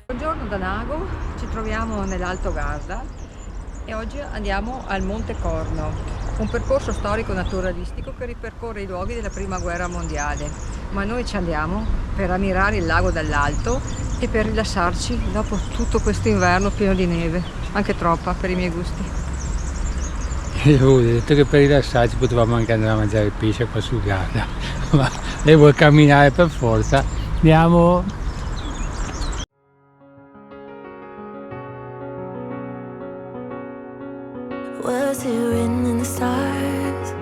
Buongiorno da Nago, ci troviamo nell'Alto Garda e oggi andiamo al Monte Corno, un percorso storico-naturalistico che ripercorre i luoghi della Prima Guerra Mondiale, ma noi ci andiamo per ammirare il lago dall'alto e per rilassarci dopo tutto questo inverno pieno di neve, anche troppa per i miei gusti. Io avevo detto che per rilassarci potevamo anche andare a mangiare il pesce qua sul Garda, ma lei vuole camminare per forza, andiamo. Was it written in the stars?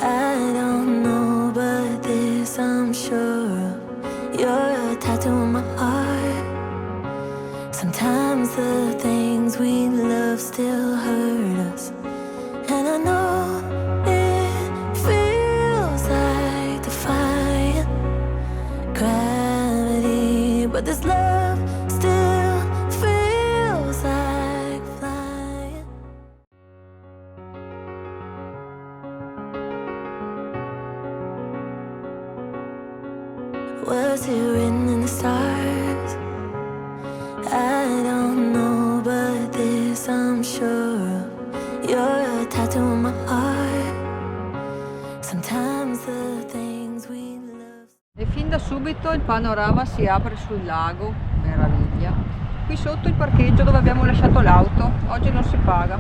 I don't know, but this I'm sure of. You're a tattoo on my heart. Sometimes the things we love still hurt us, and I know it feels like defying gravity, but this love still feels like flying. Was it written in the stars? I don't know, but this I'm sure of. You're a tattoo on my heart. Sometimes the things we love. E fin da subito il panorama si apre sul lago, meraviglia. Qui sotto il parcheggio dove abbiamo lasciato l'auto, oggi non si paga,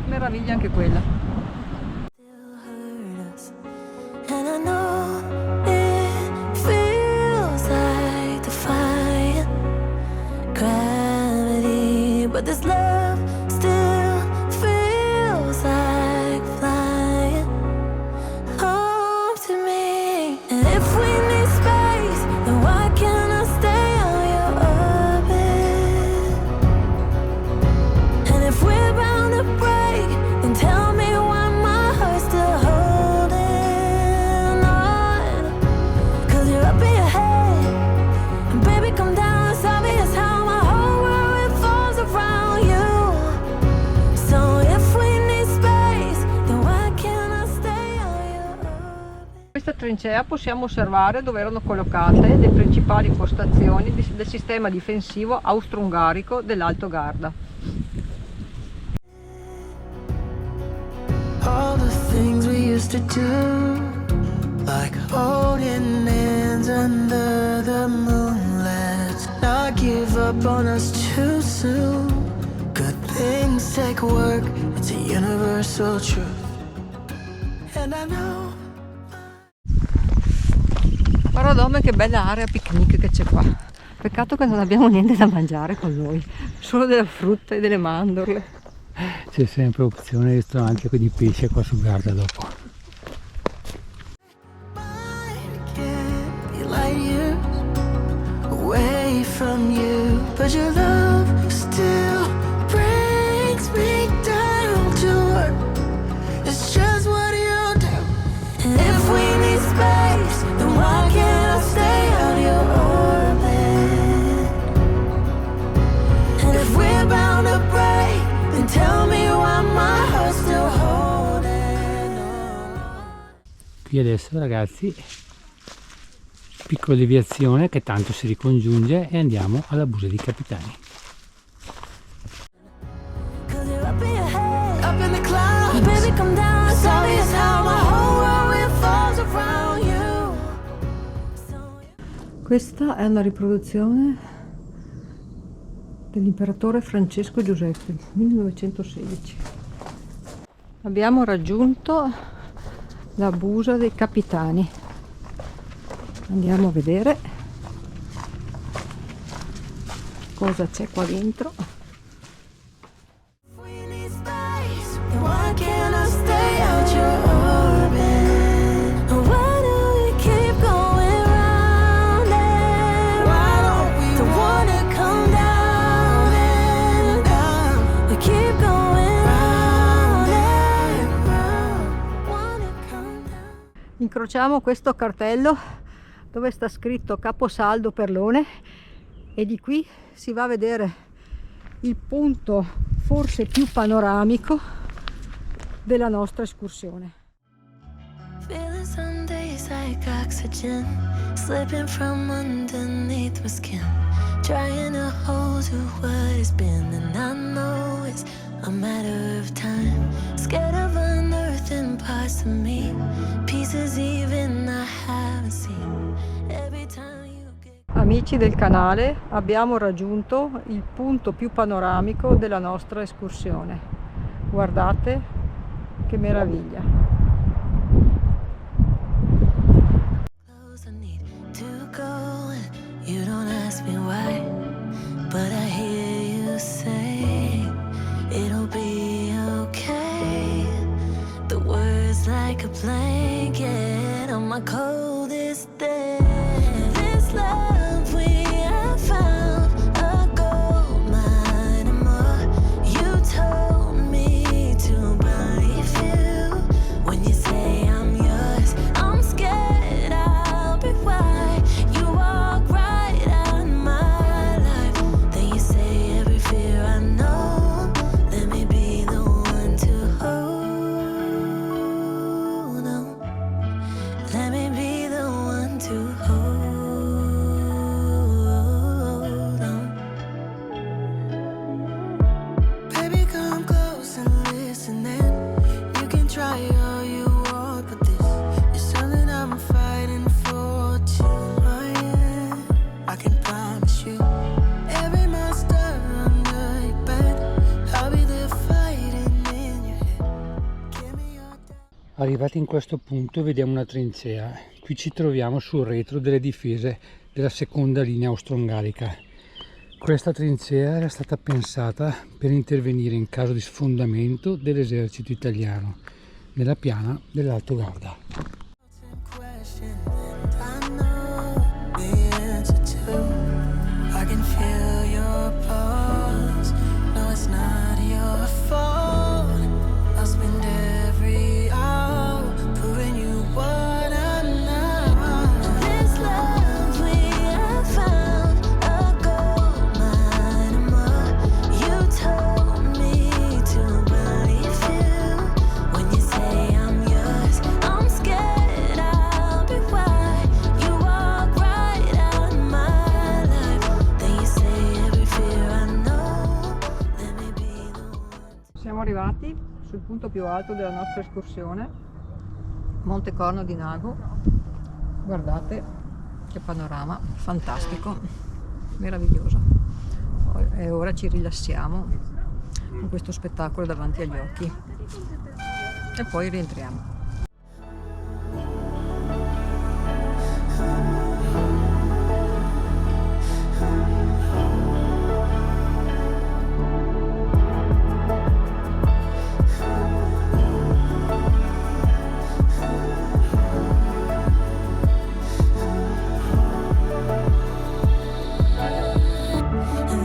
meraviglia anche quella. Still hurt us, and I know it feels like defying gravity, but this love still feels like flying home to me. And if we need space, then why can't I stay on your orbit? And if we're bound to break, then tell me why my heart's still holding on. 'Cause you're up in your head, and baby come down, it's obvious how my whole world revolves around you. So if we need space, then why can't I stay on your orbit? Questa trincea possiamo osservare dove erano collocate le principali postazioni del sistema difensivo austro-ungarico dell'Alto Garda. All the things we used to do, like holding hands under the moon. Let's not give up on us too soon. Good things take work, it's a universal truth. And I know. Paradome, che bella area picnic che c'è qua. Peccato che non abbiamo niente da mangiare con noi, solo della frutta e delle mandorle. C'è sempre opzione di ristorante di pesce qua sul Garda dopo. Mine can't be like you, away from you, but your love still brings me down to earth. It's just what you do. And if we need space, then why can't I stay out your orbit? And if we're bound to break, then tell me why my heart's still holding on. Qui adesso ragazzi, piccola deviazione che tanto si ricongiunge e andiamo alla Busa dei Capitani. 'Cause you're up in your head, up in the clouds. Baby, come down. It's obvious how my whole world revolves around you. Questa è una riproduzione dell'imperatore Francesco Giuseppe, 1916. Abbiamo raggiunto la Busa dei Capitani. Andiamo a vedere cosa c'è qua dentro. We need space. Why can't I stay out your orbit? Why do we keep going round and why don't we wanna come down and down? We keep going round and round. Wanna come down. Incrociamo questo cartello dove sta scritto Caposaldo Perlone e di qui si va a vedere il punto forse più panoramico della nostra escursione. Feeling some days like oxygen, slipping from underneath my skin, trying to hold to what has been, and I know it's a matter of time. Scared of unearthing parts of me, pieces even I haven't seen. Every time you get... Amici del canale, abbiamo raggiunto il punto più panoramico della nostra escursione. Guardate che meraviglia! I need to go, you don't ask me why, but I hear you say it'll be okay. The words like a blanket on my coldest day. This love we have found, a gold mine and more. You told me to believe you when you say I'm yours. I'm scared I'll be why you walk right out of my life. Then you say every fear I know. Let me be the one to hold on. Let me be the one to hold on. Baby, come close and listen in. You can try all you want, but this is something I'm fighting for till my end. I can promise you, every monster under your bed, I'll be there fighting in your head. Give me your Arrivati in questo punto vediamo una trincea. Qui ci troviamo sul retro delle difese della seconda linea austro-ungarica. Questa trincea era stata pensata per intervenire in caso di sfondamento dell'esercito italiano nella piana dell'Alto Garda. question, and I know the answer to. I can feel your pulse. No, it's not your fault. I'll spend every hour proving you what I'm not. This love we have found, a gold mine and more. You told me to believe you when you say I'm yours. I'm scared I'll be why you walk right out of my life. Then you say every fear I know. Let me be the one. Siamo arrivati sul punto più alto della nostra escursione, Monte Corno di Nago. Guardate che panorama fantastico, meraviglioso. E ora ci rilassiamo con questo spettacolo davanti agli occhi e poi rientriamo.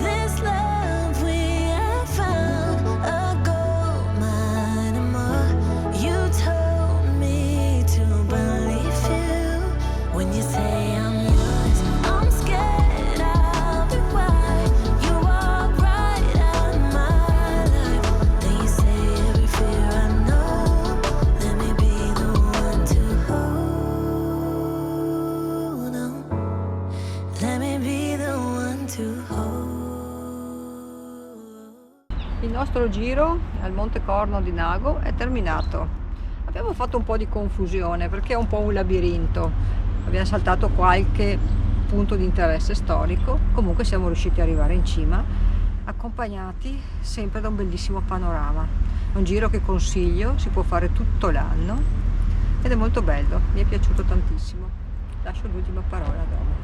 This love we have found, a gold mine and more. You told me to believe you when you say I'm yours. I'm scared I'll be why you walk right out of my life. Then you say every fear I know. Let me be the one to hold on. Let me be the one to hold. Il nostro giro al Monte Corno di Nago è terminato. Abbiamo fatto un po' di confusione perché è un po' un labirinto. Abbiamo saltato qualche punto di interesse storico. Comunque siamo riusciti ad arrivare in cima, accompagnati sempre da un bellissimo panorama. È un giro che consiglio, si può fare tutto l'anno ed è molto bello, mi è piaciuto tantissimo. Lascio l'ultima parola a Domo.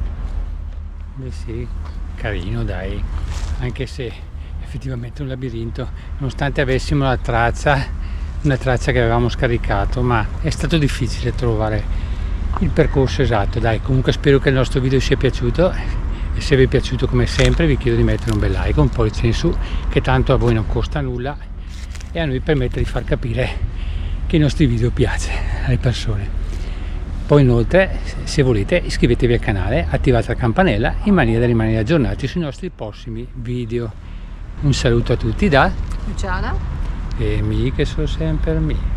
Beh sì, carino dai, anche se effettivamente è un labirinto, nonostante avessimo una traccia che avevamo scaricato, ma è stato difficile trovare il percorso esatto. Dai, comunque spero che il nostro video sia piaciuto e se vi è piaciuto come sempre vi chiedo di mettere un bel like, un pollice in su, che tanto a voi non costa nulla e a noi permette di far capire che i nostri video piace alle persone. Poi inoltre, se volete, iscrivetevi al canale, attivate la campanella in maniera da rimanere aggiornati sui nostri prossimi video. Un saluto a tutti da Luciana? e mi che sono sempre mi.